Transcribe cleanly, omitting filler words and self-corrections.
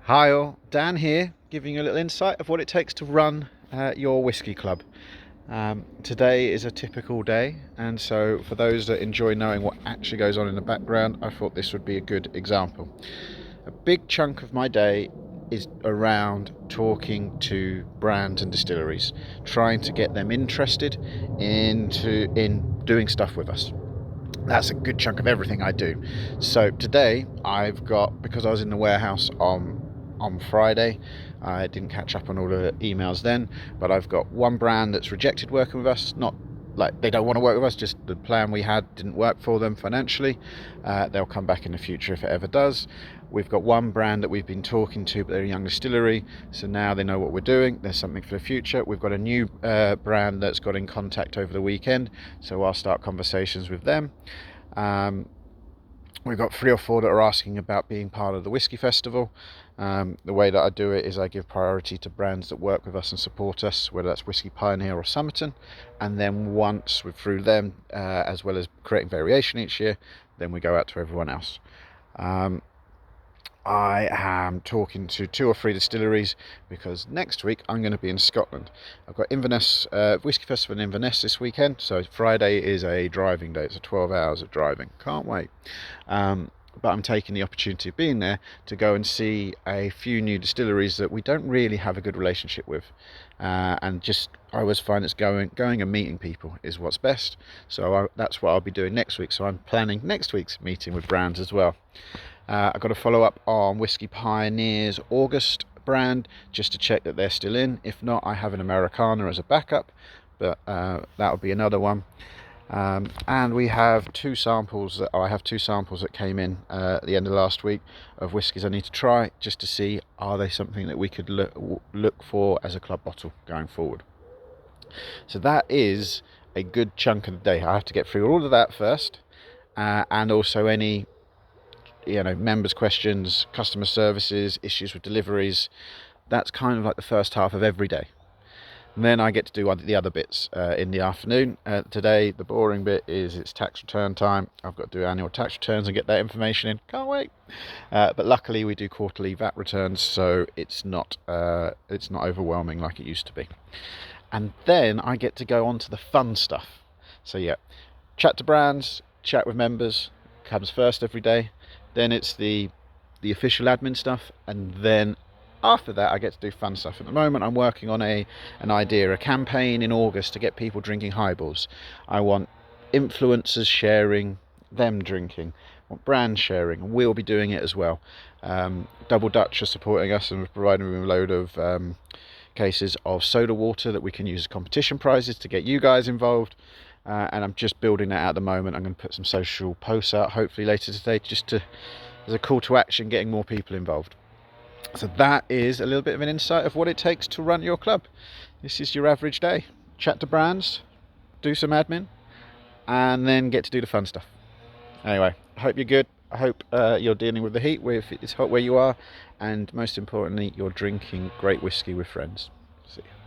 Hi all, Dan here, giving you a little insight of what it takes to run your whiskey club. Today is a typical day, and so for those that enjoy knowing what actually goes on in the background, I thought this would be a good example. A big chunk of my day is around talking to brands and distilleries, trying to get them interested in doing stuff with us. That's a good chunk of everything I do. So today because I was in the warehouse on Friday, I didn't catch up on all the emails then, but I've got one brand that's rejected working with us. Not like they don't want to work with us, just the plan we had didn't work for them financially. They'll come back in the future if it ever does. We've got one brand that we've been talking to, but they're a young distillery, so now they know what we're doing. There's something for the future. We've got a new brand that's got in contact over the weekend, so I'll start conversations with them. We've got 3 or 4 that are asking about being part of the Whiskey Festival. The way that I do it is I give priority to brands that work with us and support us, whether that's Whiskey Pioneer or Somerton, and then once we're through them, as well as creating variation each year, then we go out to everyone else. I am talking to 2 or 3 distilleries because next week I'm going to be in Scotland. I've got Inverness, Whiskey Festival in Inverness this weekend, so Friday is a driving day. It's 12 hours of driving. Can't wait. But I'm taking the opportunity of being there to go and see a few new distilleries that we don't really have a good relationship with, and just I always find it's going and meeting people is what's best. So that's what I'll be doing next week. So I'm planning next week's meeting with brands as well. I've got to follow up on Whiskey Pioneer's August brand just to check that they're still in. If not, I have an Americana as a backup, but that'll be another one. And we have 2 samples I have 2 samples that came in at the end of last week of whiskies I need to try just to see are they something that we could look for as a club bottle going forward. So that is a good chunk of the day. I have to get through all of that first, and also any members' questions, customer services, issues with deliveries. That's kind of like the first half of every day. And then I get to do the other bits in the afternoon. Today, the boring bit is it's tax return time. I've got to do annual tax returns and get that information in. Can't wait. But luckily, we do quarterly VAT returns, so it's not overwhelming like it used to be. And then I get to go on to the fun stuff. So yeah, chat to brands, chat with members comes first every day. Then it's the official admin stuff, and then after that I get to do fun stuff. At the moment I'm working on a campaign in August to get people drinking highballs. I want influencers sharing them drinking, I want brands sharing, and we'll be doing it as well. Double Dutch are supporting us and providing me a load of cases of soda water that we can use as competition prizes to get you guys involved. And I'm just building that out at the moment. I'm going to put some social posts out hopefully later today as a call to action, getting more people involved. So that is a little bit of an insight of what it takes to run your club. This is your average day. Chat to brands, do some admin, and then get to do the fun stuff. Anyway, I hope you're good. I hope you're dealing with the heat, if it's hot where you are, and most importantly, you're drinking great whiskey with friends. See you.